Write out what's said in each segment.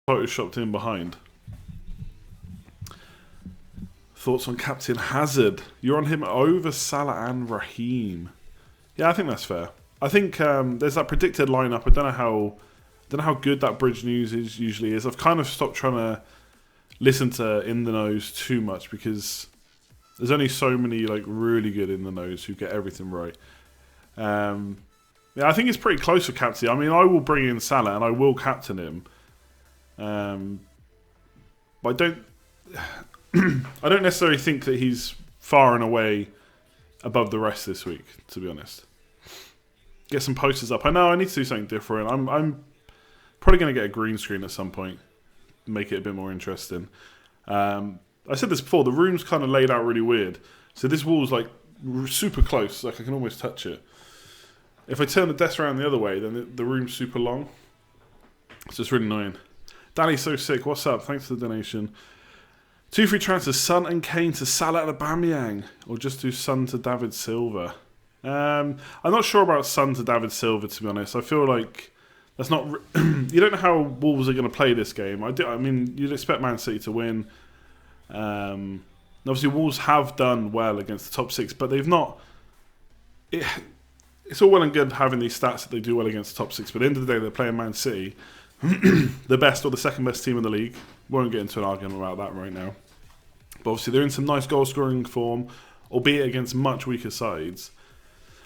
photoshopped in behind. Thoughts on Captain Hazard? You're on him over Salah and Raheem. Yeah, I think that's fair. I think there's that predicted lineup. I don't know how good that bridge news usually is. I've kind of stopped trying to listen to in the nose too much because there's only so many like really good in the nose who get everything right. Yeah, I think it's pretty close for captain. I mean, I will bring in Salah and I will captain him. But I don't I don't necessarily think that he's far and away above the rest this week, to be honest. Get some posters up. I know I need to do something different. I'm probably going to get a green screen at some point, make it a bit more interesting. I said this before, the room's kind of laid out really weird. So this wall's like super close, like I can almost touch it. If I turn the desk around the other way, then the room's super long. So it's really annoying. Danny's so sick. What's up? Thanks for the donation. 2 free transfers, Son and Kane to Salah and Aubameyang, or just do Son to David Silva. I'm not sure about Son to David Silva, to be honest. I feel like that's not. You don't know how Wolves are going to play this game. I mean, you'd expect Man City to win. Obviously, Wolves have done well against the top 6, but they've not. It's all well and good having these stats that they do well against the top 6, but at the end of the day, they're playing Man City, the best or the second best team in the league. Won't get into an argument about that right now. But obviously, they're in some nice goal scoring form, albeit against much weaker sides.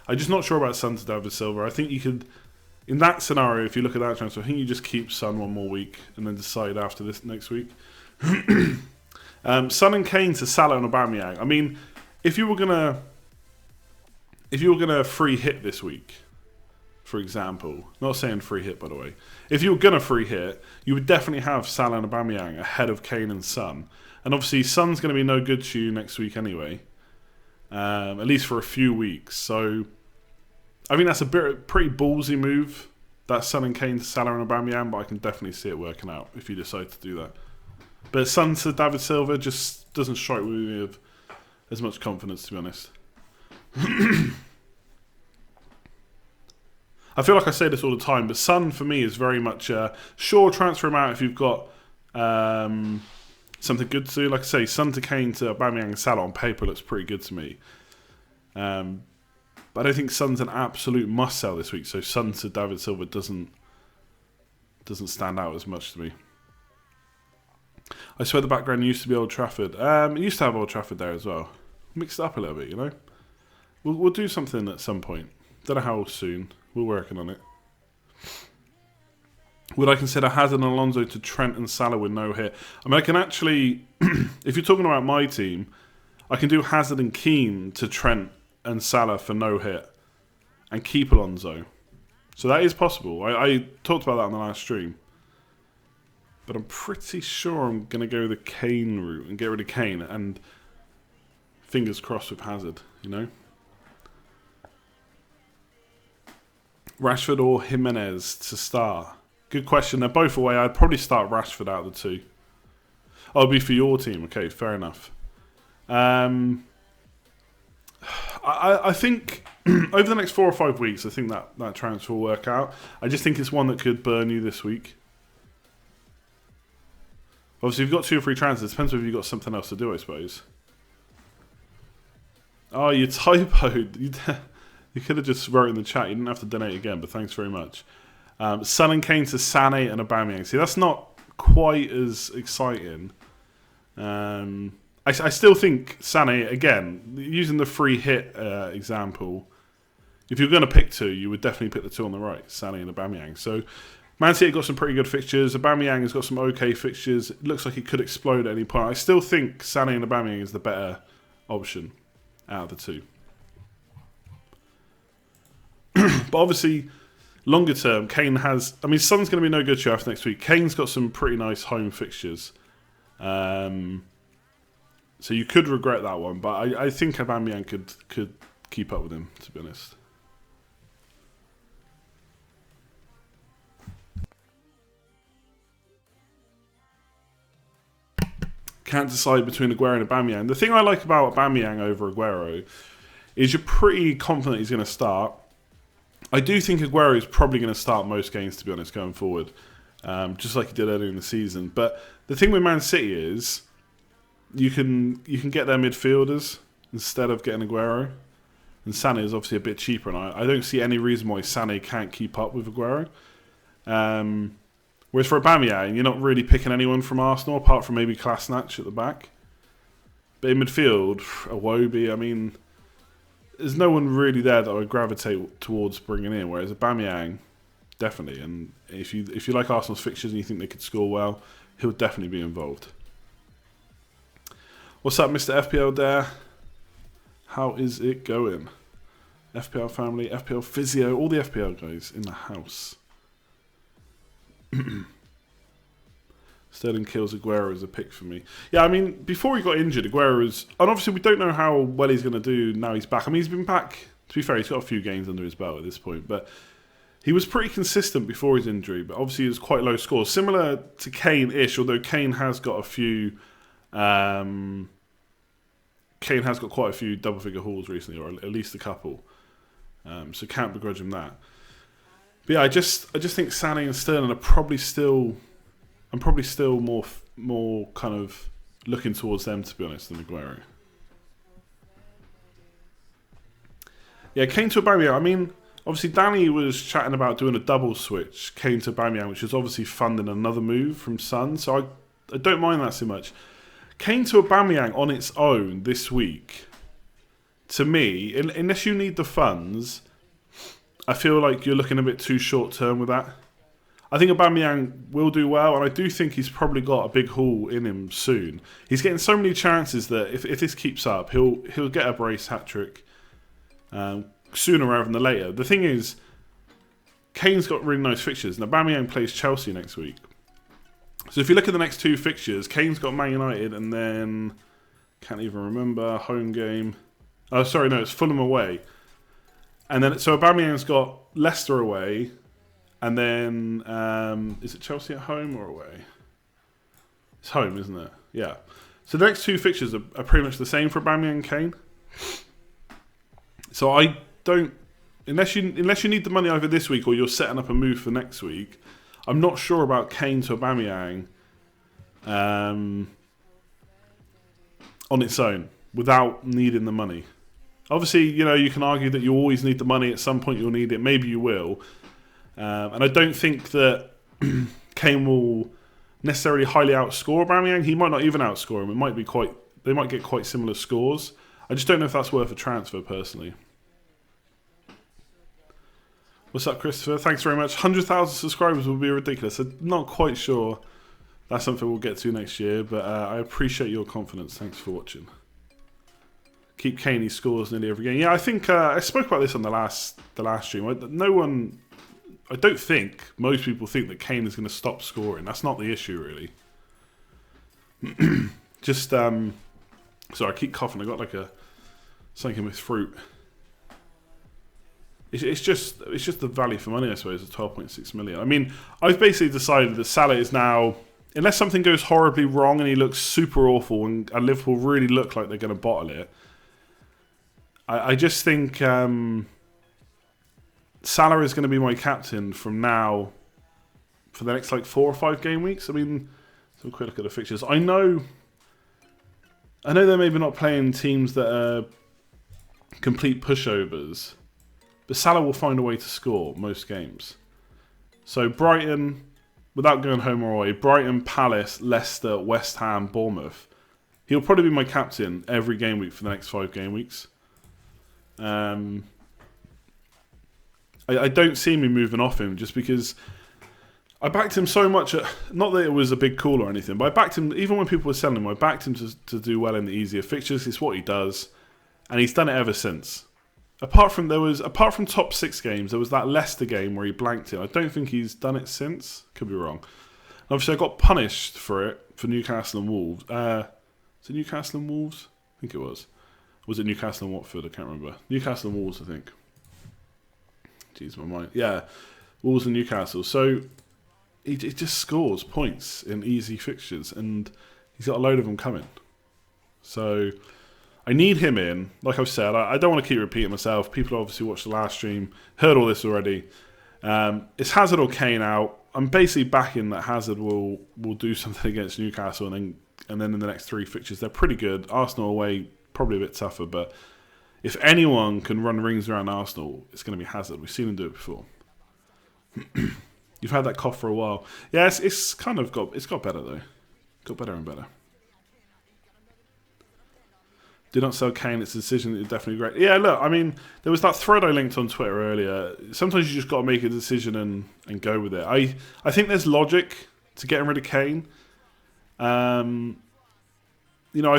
I'm just not sure about Son to David Silva. I think you could, in that scenario, if you look at that transfer, I think you just keep Son one more week and then decide after this next week. Son and Kane to Salah and Aubameyang. I mean, if you were gonna free hit this week, for example, not saying free hit by the way, if you were gonna free hit, you would definitely have Salah and Aubameyang ahead of Kane and Son. And obviously, Son's going to be no good to you next week anyway, at least for a few weeks. So, I think that's a pretty ballsy move, that Son and Kane to Salah and Aubameyang, but I can definitely see it working out if you decide to do that. But Son to David Silva just doesn't strike me with as much confidence, to be honest. I feel like I say this all the time, but Son for me is very much sure, transfer him out if you've got something good to do. Like I say, Son to Kane to Aubameyang and Salah on paper looks pretty good to me. But I don't think Son's an absolute must sell this week, so Son to David Silva doesn't stand out as much to me. I swear the background used to be Old Trafford. It used to have Old Trafford there as well. Mixed it up a little bit, you know. We'll do something at some point. Don't know how soon. We're working on it. Would I consider Hazard and Alonso to Trent and Salah with no hit? I mean, I can actually, if you're talking about my team, I can do Hazard and Keane to Trent and Salah for no hit and keep Alonso. So that is possible. I talked about that on the last stream. But I'm pretty sure I'm going to go the Kane route and get rid of Kane and fingers crossed with Hazard, you know? Rashford or Jimenez to start? Good question. They're both away. I'd probably start Rashford out of the two. Oh, it'll be for your team. Okay, fair enough. I think over the next 4 or 5 weeks, I think that transfer will work out. I just think it's one that could burn you this week. Obviously, if you've got 2 or 3 transfers, it depends whether you've got something else to do, I suppose. Oh, you typoed. You could have just wrote in the chat. You didn't have to donate again, but thanks very much. Son and Kane to Sané and Aubameyang. See, that's not quite as exciting. I still think Sané, again, using the free hit example, if you're going to pick 2, you would definitely pick the 2 on the right, Sané and Aubameyang. So, Man City got some pretty good fixtures. Aubameyang has got some okay fixtures. It looks like he could explode at any point. I still think Sané and Aubameyang is the better option out of the 2. But obviously, longer term, Kane has... I mean, Son's going to be no good to you after next week. Kane's got some pretty nice home fixtures. So you could regret that one. But I think Aubameyang could keep up with him, to be honest. Can't decide between Aguero and Aubameyang. The thing I like about Aubameyang over Aguero is you're pretty confident he's going to start. I do think Aguero is probably going to start most games, to be honest, going forward. just like he did earlier in the season. But the thing with Man City is you can get their midfielders instead of getting Aguero. And Sané is obviously a bit cheaper, and I don't see any reason why Sané can't keep up with Aguero. Whereas for Aubameyang, you're not really picking anyone from Arsenal, apart from maybe Kolasinac at the back. But in midfield, Iwobi, I mean, there's no one really there that I would gravitate towards bringing in, whereas Aubameyang, definitely. And if you like Arsenal's fixtures and you think they could score well, he'll definitely be involved. What's up, Mr. FPL there? How is it going? FPL family, FPL physio, all the FPL guys in the house. Sterling kills Aguero as a pick for me. Yeah, I mean, before he got injured, Aguero was... And obviously we don't know how well he's going to do now he's back. I mean, he's been back... To be fair, he's got a few games under his belt at this point. But he was pretty consistent before his injury. But obviously it was quite low scores. Similar to Kane-ish, although Kane has got a few... Kane has got quite a few double-figure hauls recently, or at least a couple. So can't begrudge him that. But yeah, I just think Sané and Sterling are probably still... I'm probably still more kind of looking towards them, to be honest, than Aguero. Yeah, Kane to Aubameyang. I mean, obviously Danny was chatting about doing a double switch, Kane to Aubameyang, which is obviously funding another move from Son. So I don't mind that so much. Kane to Aubameyang on its own this week, to me, unless you need the funds, I feel like you're looking a bit too short term with that. I think Aubameyang will do well, and I do think he's probably got a big haul in him soon. He's getting so many chances that if this keeps up, he'll get a brace hat-trick sooner rather than later. The thing is, Kane's got really nice fixtures, and Aubameyang plays Chelsea next week. So if you look at the next two fixtures, Kane's got Man United, and then, can't even remember, home game. Oh, sorry, no, it's Fulham away. And then, so Aubameyang's got Leicester away, and then, is it Chelsea at home or away? It's home, isn't it? Yeah. So the next two fixtures are pretty much the same for Aubameyang and Kane. So I don't, unless you need the money either this week or you're setting up a move for next week, I'm not sure about Kane to Aubameyang on its own without needing the money. Obviously, you know, you can argue that you always need the money. At some point you'll need it. Maybe you will. And I don't think that Kane will necessarily highly outscore Aubameyang. He might not even outscore him. It might be they might get quite similar scores. I just don't know if that's worth a transfer personally. What's up, Christopher? Thanks very much. 100,000 subscribers will be ridiculous. I'm not quite sure that's something we'll get to next year, but I appreciate your confidence. Thanks for watching. Keep Kane, he scores nearly every game. Yeah, I think I spoke about this on the last stream. I don't think most people think that Kane is going to stop scoring. That's not the issue, really. Just sorry, I keep coughing. I got like something with fruit. It's just the value for money, I suppose, at 12.6 million. I mean, I've basically decided that Salah is now, unless something goes horribly wrong and he looks super awful and Liverpool really look like they're going to bottle it, I just think Salah is going to be my captain from now for the next like 4 or 5 game weeks. I mean, so quick look at the fixtures. I know they're maybe not playing teams that are complete pushovers, but Salah will find a way to score most games. So Brighton, without going home or away, Brighton, Palace, Leicester, West Ham, Bournemouth. He'll probably be my captain every game week for the next 5 game weeks. I don't see me moving off him just because I backed him so much. Not that it was a big call or anything, but I backed him, even when people were selling him, I backed him to do well in the easier fixtures. It's what he does, and he's done it ever since. Apart from top 6 games, there was that Leicester game where he blanked it. I don't think he's done it since. Could be wrong. Obviously, I got punished for it for Newcastle and Wolves. Is it Newcastle and Wolves? I think it was. Or was it Newcastle and Watford? I can't remember. Newcastle and Wolves, I think. Jeez, my mind. Yeah, Wolves and Newcastle. So he just scores points in easy fixtures, and he's got a load of them coming. So I need him in. Like I've said, I don't want to keep repeating myself. People obviously watched the last stream, heard all this already. It's Hazard or Kane out. I'm basically backing that Hazard will do something against Newcastle, and then in the next 3 fixtures they're pretty good. Arsenal away probably a bit tougher, but if anyone can run rings around Arsenal, it's going to be Hazard. We've seen him do it before. You've had that cough for a while. Yeah, it's got better though. Got better and better. Do not sell Kane. It's a decision that is definitely great. Yeah, look, I mean, there was that thread I linked on Twitter earlier. Sometimes you just got to make a decision and go with it. I think there's logic to getting rid of Kane. I've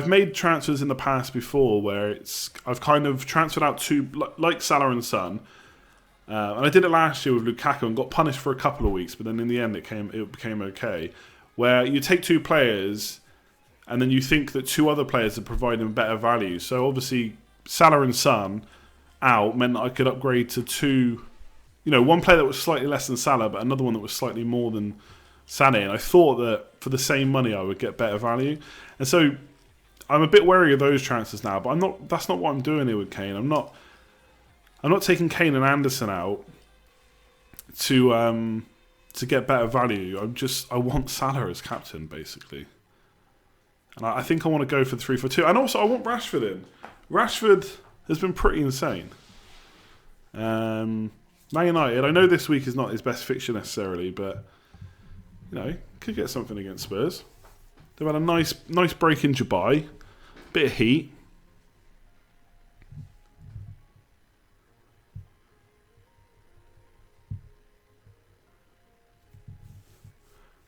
made transfers in the past before where I've kind of transferred out two, like Salah and Son. And I did it last year with Lukaku and got punished for a couple of weeks, but then in the end it became okay. Where you take 2 players and then you think that 2 other players are providing better value. So obviously Salah and Son out meant that I could upgrade to 2, one player that was slightly less than Salah, but another one that was slightly more than Sané. And I thought that for the same money I would get better value. And so I'm a bit wary of those transfers now, but that's not what I'm doing here with Kane. I'm not taking Kane and Anderson out to get better value. I want Salah as captain, basically. And I think I want to go for the 3-4-2. And also, I want Rashford in. Rashford has been pretty insane. Man United, I know this week is not his best fixture necessarily, but, could get something against Spurs. They've had a nice break in Dubai. Bit of heat.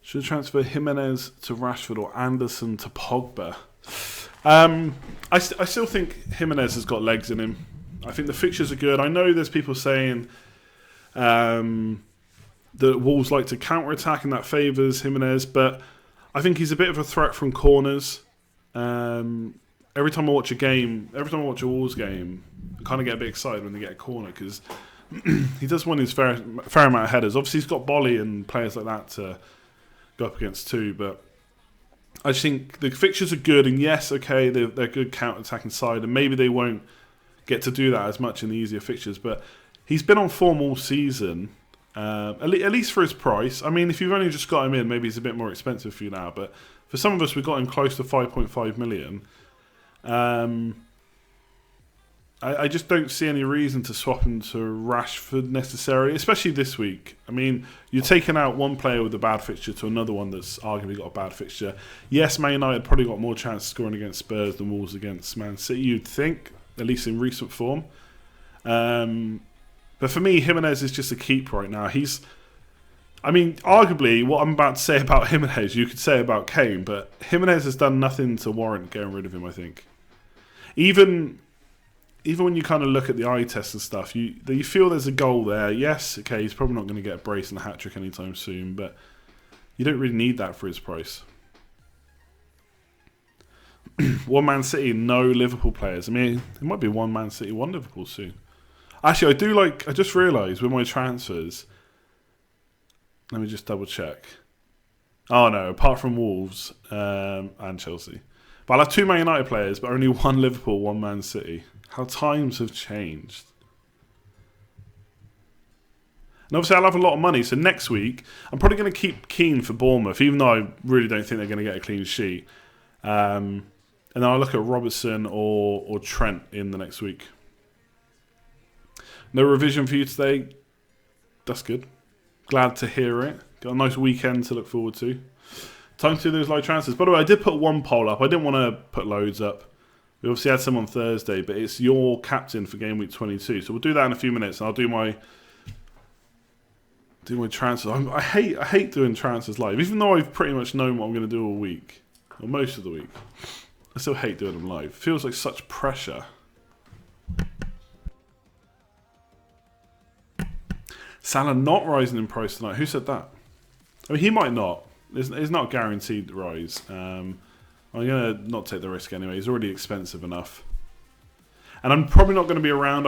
Should transfer Jimenez to Rashford or Anderson to Pogba? I still think Jimenez has got legs in him. I think the fixtures are good. I know there's people saying that Wolves like to counter-attack and that favours Jimenez, but I think he's a bit of a threat from corners. Every time I watch a Wolves game, I kind of get a bit excited when they get a corner because he does win his fair amount of headers. Obviously, he's got Bolly and players like that to go up against too, but I just think the fixtures are good, and yes, okay, they're good counter-attacking side, and maybe they won't get to do that as much in the easier fixtures, but he's been on form all season, at least for his price. I mean, if you've only just got him in, maybe he's a bit more expensive for you now, but for some of us, we got him close to 5.5 million. I just don't see any reason to swap him to Rashford necessarily, especially this week. I mean, you're taking out one player with a bad fixture to another one that's arguably got a bad fixture. Yes, Man United probably got more chance of scoring against Spurs than Wolves against Man City, you'd think, at least in recent form. But for me, Jimenez is just a keep right now. Arguably, what I'm about to say about Jimenez, you could say about Kane, but Jimenez has done nothing to warrant getting rid of him, I think. Even when you kind of look at the eye test and stuff, you feel there's a goal there. Yes, okay, he's probably not going to get a brace and a hat-trick anytime soon, but you don't really need that for his price. One Man City, no Liverpool players. I mean, it might be one Man City, one Liverpool soon. Actually, I just realised with my transfers, let me just double check. Oh no, apart from Wolves and Chelsea. But I'll have 2 Man United players, but only one Liverpool, one Man City. How times have changed. And obviously I'll have a lot of money, so next week I'm probably going to keep Keane for Bournemouth, even though I really don't think they're going to get a clean sheet. And then I'll look at Robertson or Trent in the next week. No revision for you today. That's good. Glad to hear it. Got a nice weekend to look forward to. Time to do those live transfers. By the way, I did put one poll up. I didn't want to put loads up. We obviously had some on Thursday, but it's your captain for Game Week 22. So we'll do that in a few minutes, and I'll do my transfers. I hate doing transfers live, even though I've pretty much known what I'm going to do all week, or most of the week. I still hate doing them live. It feels like such pressure. Salah not rising in price tonight. Who said that? I mean, he might not. It's not a guaranteed rise. I'm going to not take the risk anyway. He's already expensive enough. And I'm probably not going to be around.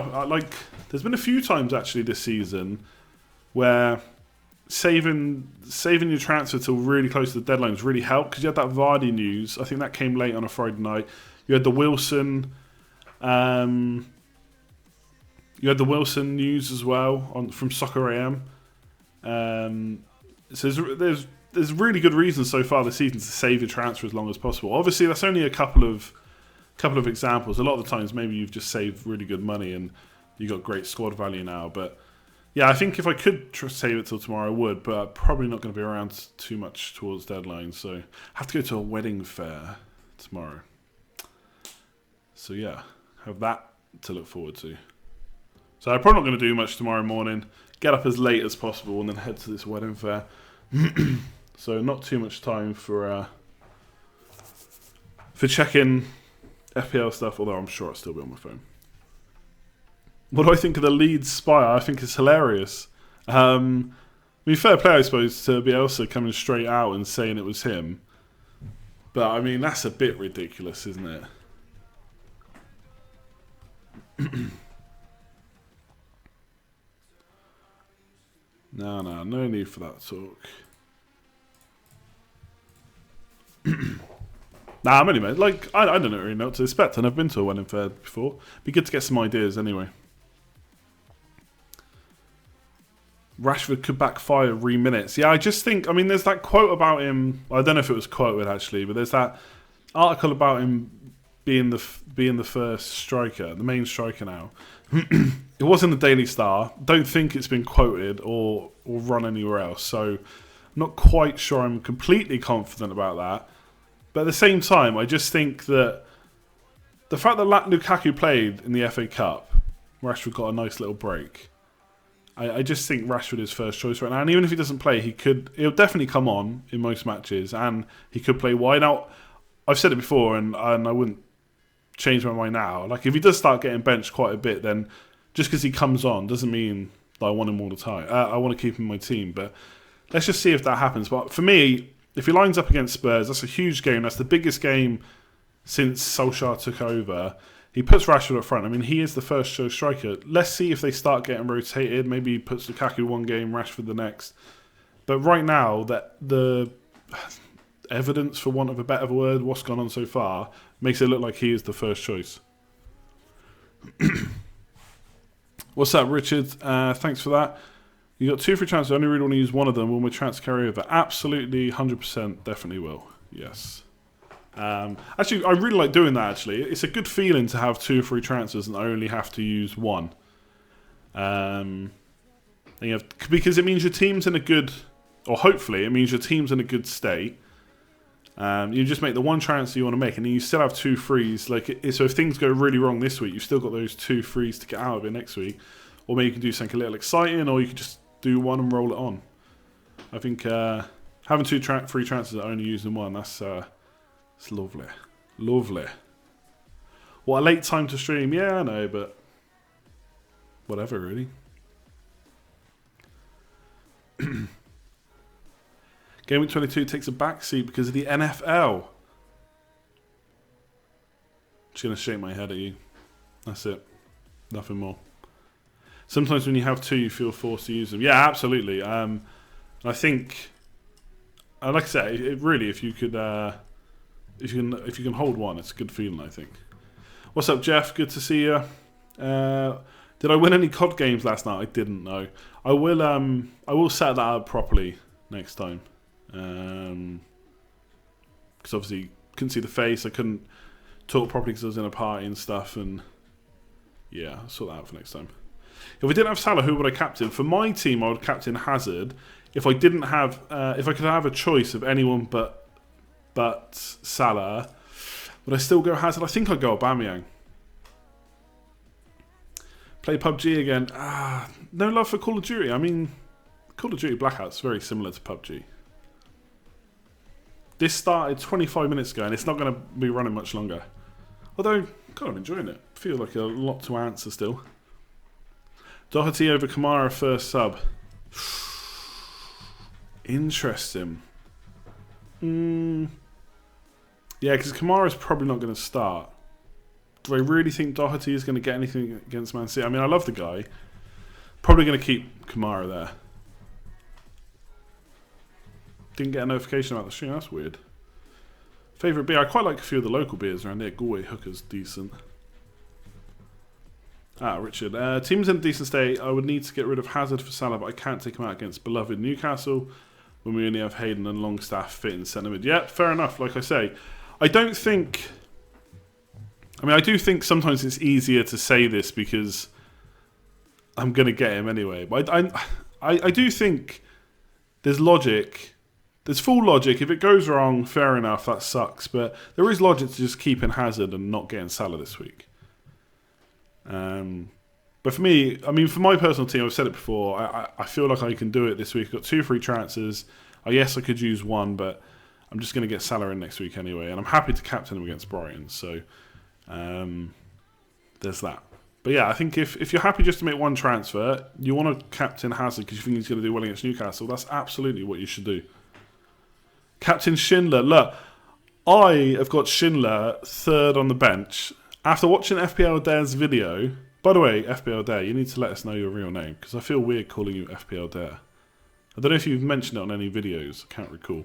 There's been a few times actually this season where saving your transfer till really close to the deadline has really helped, because you had that Vardy news. I think that came late on a Friday night. You had the Wilson news as well from Soccer AM. So there's really good reasons so far this season to save your transfer as long as possible. Obviously, that's only a couple of examples. A lot of the times, maybe you've just saved really good money and you got great squad value now. But yeah, I think if I could save it till tomorrow, I would. But I'm probably not going to be around too much towards deadline. So I have to go to a wedding fair tomorrow. So yeah, have that to look forward to. So I'm probably not going to do much tomorrow morning. Get up as late as possible and then head to this wedding fair. So not too much time for checking FPL stuff, although I'm sure I'll still be on my phone. What do I think of the Leeds Spire? I think it's hilarious. I mean, fair play, I suppose, to Bielsa coming straight out and saying it was him. But, I mean, that's a bit ridiculous, isn't it? No need for that talk. I'm only mate. Like, I don't really know what to expect, and I've been to a wedding fair before. Be good to get some ideas anyway. Rashford could backfire re-minutes. Yeah, I just think, I mean, there's that quote about him. I don't know if it was quoted actually, but there's that article about him being the first striker, the main striker now. It was in the Daily Star. Don't think it's been quoted or run anywhere else. So I'm not quite sure I'm completely confident about that. But at the same time, I just think that the fact that Lukaku played in the FA Cup, Rashford got a nice little break. I just think Rashford is first choice right now. And even if he doesn't play, he'll definitely come on in most matches. And he could play wide. Now, I've said it before, and I wouldn't change my mind now. Like, if he does start getting benched quite a bit, then just because he comes on doesn't mean that I want him all the time. I want to keep him in my team. But let's just see if that happens. But for me, if he lines up against Spurs, that's a huge game. That's the biggest game since Solskjaer took over. He puts Rashford up front. I mean, he is the first choice striker. Let's see if they start getting rotated. Maybe he puts Lukaku one game, Rashford the next. But right now, that the evidence, for want of a better word, what's gone on so far, makes it look like he is the first choice. What's up, Richard? Thanks for that. You got 2 free transfers. I only really want to use one of them. Will my transfer carry over? Absolutely, 100%, definitely will. Yes. Actually, I really like doing that, actually. It's a good feeling to have 2 free transfers and only have to use one. Because it means your team's in a good... Or hopefully, it means your team's in a good state. You just make the one transfer you want to make, and then you still have 2 frees. So if things go really wrong this week, you've still got those 2 frees to get out of it next week. Or maybe you can do something a little exciting, or you can just do one and roll it on. I think having 2 free transfers and only using one, that's it's lovely. Lovely. What a late time to stream. Yeah, I know, but whatever, really. Gameweek 22 takes a backseat because of the NFL. Just going to shake my head at you. That's it. Nothing more. Sometimes when you have 2, you feel forced to use them. Yeah, absolutely. I think, like I say, it really, if you could, if you can hold one, it's a good feeling, I think. What's up, Jeff? Good to see you. Did I win any COD games last night? I didn't know. I will set that up properly next time. Because obviously couldn't see the face. I couldn't talk properly because I was in a party and stuff. And yeah, I'll sort that out for next time. If we didn't have Salah, who would I captain? For my team, I would captain Hazard. If I didn't have, if I could have a choice of anyone but Salah, would I still go Hazard? I think I'd go Aubameyang. Play PUBG again. No love for Call of Duty. I mean, Call of Duty Blackout's very similar to PUBG. This started 25 minutes ago, and it's not going to be running much longer. Although, God, I'm enjoying it. I feel like a lot to answer still. Doherty over Kamara first sub. Interesting. Yeah, because Kamara's probably not going to start. Do I really think Doherty is going to get anything against Man City? I mean, I love the guy. Probably going to keep Kamara there. Didn't get a notification about the stream. That's weird. Favourite beer? I quite like a few of the local beers around here. Galway Hooker's decent. Richard. Team's in a decent state. I would need to get rid of Hazard for Salah, but I can't take him out against beloved Newcastle. when we only have Hayden and Longstaff fit in centre mid. Yeah, fair enough. Like I say, I do think sometimes it's easier to say this because I'm going to get him anyway. But I do think there's logic. There's full logic. If it goes wrong, fair enough, that sucks. But there is logic to just keeping Hazard and not getting Salah this week. But for me, for my personal team, I've said it before, I feel like I can do it this week. I've got 2 free transfers. Yes, I could use one, but I'm just going to get Salah in next week anyway. And I'm happy to captain him against Brighton. So there's that. But yeah, I think if you're happy just to make one transfer, you want to captain Hazard because you think he's going to do well against Newcastle, that's absolutely what you should do. Captain Schindler. Look, I have got Schindler third on the bench. After watching FPL Dare's video... By the way, FPL Dare, you need to let us know your real name, because I feel weird calling you FPL Dare. I don't know if you've mentioned it on any videos, I can't recall.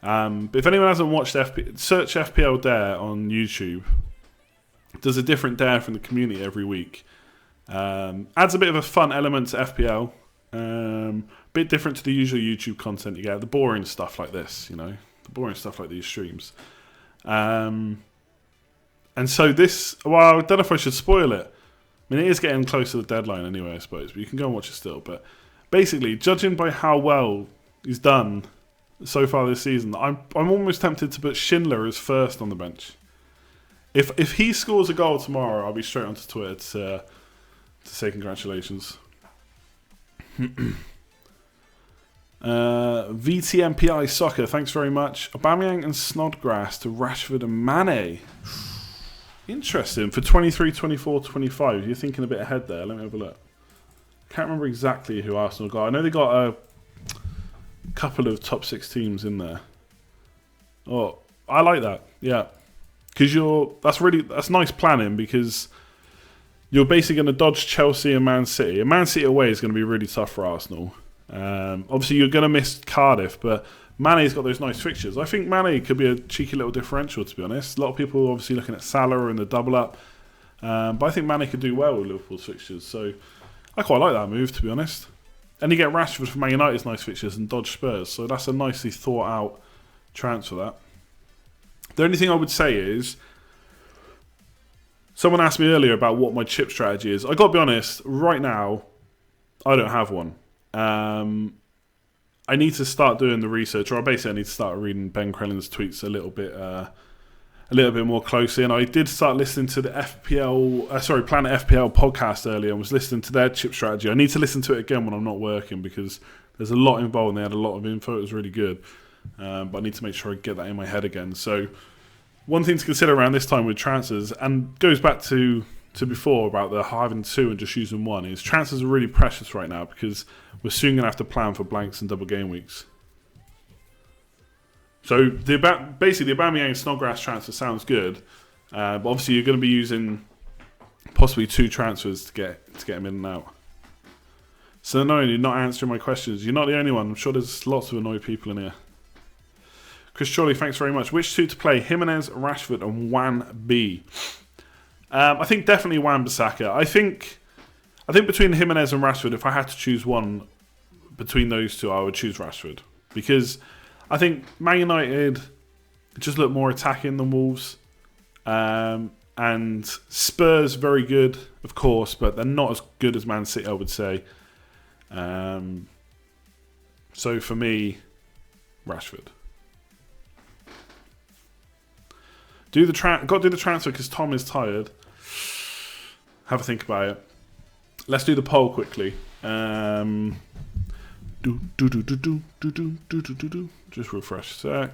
But if anyone hasn't watched search FPL Dare on YouTube. Does a different dare from the community every week. Adds a bit of a fun element to FPL. Bit different to the usual YouTube content you get. The boring stuff like this, the boring stuff like these streams. And so this, well, I don't know if I should spoil it. It is getting close to the deadline anyway, I suppose, but you can go and watch it still. But basically, judging by how well he's done so far this season, I'm almost tempted to put Schindler as first on the bench. If he scores a goal tomorrow, I'll be straight onto Twitter to say congratulations. VTMPI Soccer, thanks very much. Aubameyang and Snodgrass to Rashford and Mane. Interesting. For 23, 24, 25, you're thinking a bit ahead there. Let me have a look. Can't remember exactly who Arsenal got. I know they got a couple of top 6 teams in there. Oh, I like that. Yeah. Because that's nice planning, because you're basically going to dodge Chelsea and Man City. And Man City away is going to be really tough for Arsenal. Obviously, you're going to miss Cardiff, but Mane's got those nice fixtures. I think Mane could be a cheeky little differential, to be honest. A lot of people are obviously looking at Salah and the double up. But I think Mane could do well with Liverpool's fixtures. So I quite like that move, to be honest. And you get Rashford from Man United's nice fixtures and dodge Spurs. So that's a nicely thought out transfer, that. The only thing I would say is, someone asked me earlier about what my chip strategy is. I got to be honest, right now, I don't have one. I need to start doing the research, or basically I need to start reading Ben Crellin's tweets a little bit more closely. And I did start listening to the Planet FPL podcast earlier, and was listening to their chip strategy. I need to listen to it again when I'm not working, because there's a lot involved and they had a lot of info. It was really good. But I need to make sure I get that in my head again. So one thing to consider around this time with transfers, and goes back to before about the having 2 and just using 1, is transfers are really precious right now, because we're soon going to have to plan for blanks and double game weeks. So basically the Aubameyang Snodgrass transfer sounds good, but obviously you're going to be using possibly 2 transfers to get him in and out. So no, you're not answering my questions. You're not the only one. I'm sure there's lots of annoyed people in here. Chris Chorley, thanks very much. Which 2 to play? Jimenez, Rashford and Wan-B. I think definitely Wan-Bissaka. I think between Jimenez and Rashford, if I had to choose one between those 2, I would choose Rashford. Because I think Man United just look more attacking than Wolves. And Spurs, very good, of course, but they're not as good as Man City, I would say. So for me, Rashford. Got to do the transfer because Tom is tired. Have a think about it. Let's do the poll quickly. Just refresh a sec.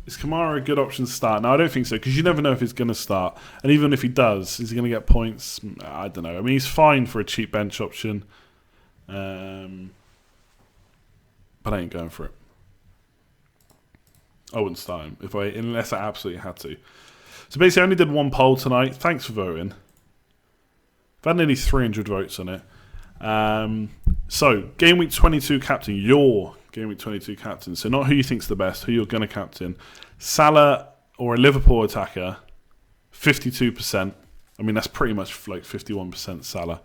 Is Kamara a good option to start? No, I don't think so, because you never know if he's going to start. And even if he does, is he going to get points? I don't know. I mean, he's fine for a cheap bench option. But I ain't going for it. I wouldn't start him unless I absolutely had to. So basically, I only did 1 poll tonight. Thanks for voting. I've had nearly 300 votes on it. So, Game Week 22 captain. Your Game Week 22 captain. So not who you think's the best, who you're going to captain. Salah or a Liverpool attacker, 52%. I mean, that's pretty much like 51% Salah.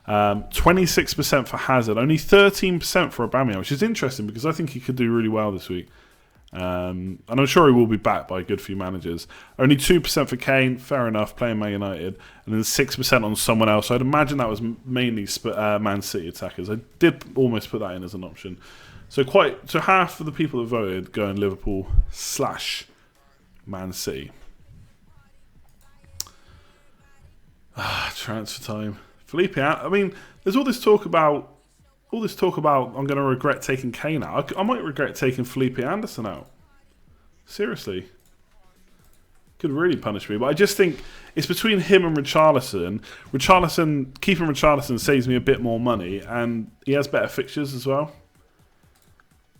26% for Hazard, only 13% for Aubameyang, which is interesting because I think he could do really well this week. And I'm sure he will be backed by a good few managers. Only 2% for Kane, fair enough, playing Man United. And then 6% on someone else. I'd imagine that was mainly Man City attackers. I did almost put that in as an option. So half of the people that voted going Liverpool/Man City. Transfer time. Felipe, I mean, there's all this talk about I'm going to regret taking Kane out. I might regret taking Felipe Anderson out. Seriously. Could really punish me. But I just think it's between him and Richarlison. Keeping Richarlison saves me a bit more money, and he has better fixtures as well.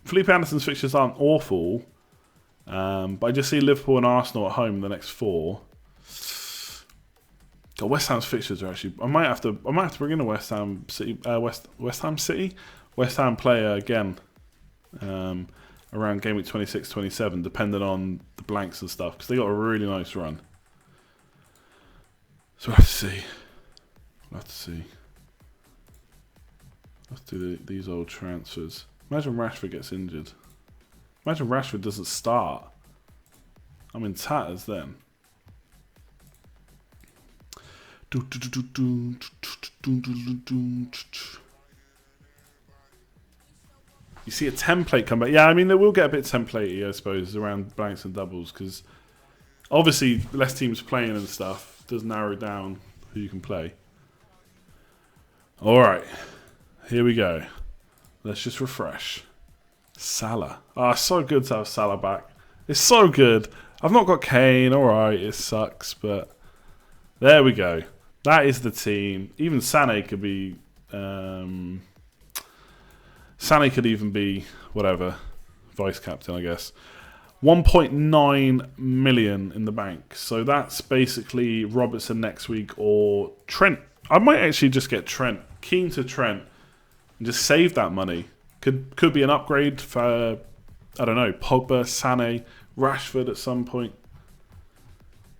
Felipe Anderson's fixtures aren't awful, but I just see Liverpool and Arsenal at home in the next 4. God, West Ham's fixtures are actually. I might have to bring in a West Ham player again around Gameweek 26-27, depending on the blanks and stuff, because they got a really nice run. So we'll have to see. Let's do these old transfers. Imagine Rashford gets injured. Imagine Rashford doesn't start. I'm in tatters then. You see a template come back. Yeah, I mean, they will get a bit templatey, I suppose, around blanks and doubles, because obviously less teams playing and stuff does narrow down who you can play. Alright, here we go. Let's just refresh. Salah. Ah, so good to have Salah back. It's so good. I've not got Kane, alright, it sucks, but there we go. That is the team. Even Sané could be... Sané could even be, whatever, vice-captain, I guess. 1.9 million in the bank. So that's basically Robertson next week or Trent. I might actually just get Trent. Keen to Trent. And just save that money. Could be an upgrade for, I don't know, Pogba, Sané, Rashford at some point.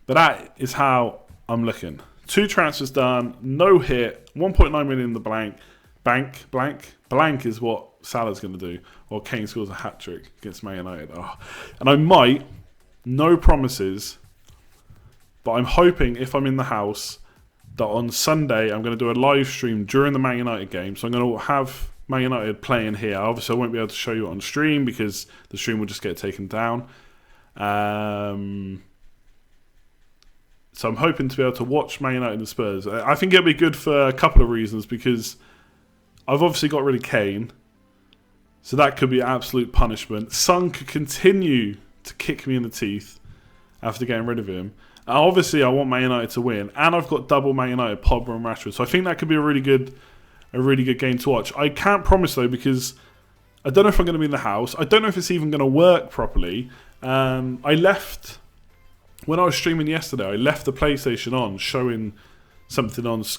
But that is how I'm looking. 2 transfers done, no hit, 1.9 million in the blank. Blank is what Salah's going to do. Or Kane scores a hat-trick against Man United. Oh. And I might, no promises, but I'm hoping if I'm in the house that on Sunday I'm going to do a live stream during the Man United game. So I'm going to have Man United playing here. Obviously I won't be able to show you on stream because the stream will just get taken down. So I'm hoping to be able to watch Man United and Spurs. I think it'll be good for a couple of reasons, because I've obviously got rid of Kane, so that could be absolute punishment. Son could continue to kick me in the teeth after getting rid of him. And obviously, I want Man United to win, and I've got double Man United, Pogba and Rashford. So I think that could be a really good game to watch. I can't promise though, because I don't know if I'm going to be in the house. I don't know if it's even going to work properly. When I was streaming yesterday, I left the PlayStation on, showing something on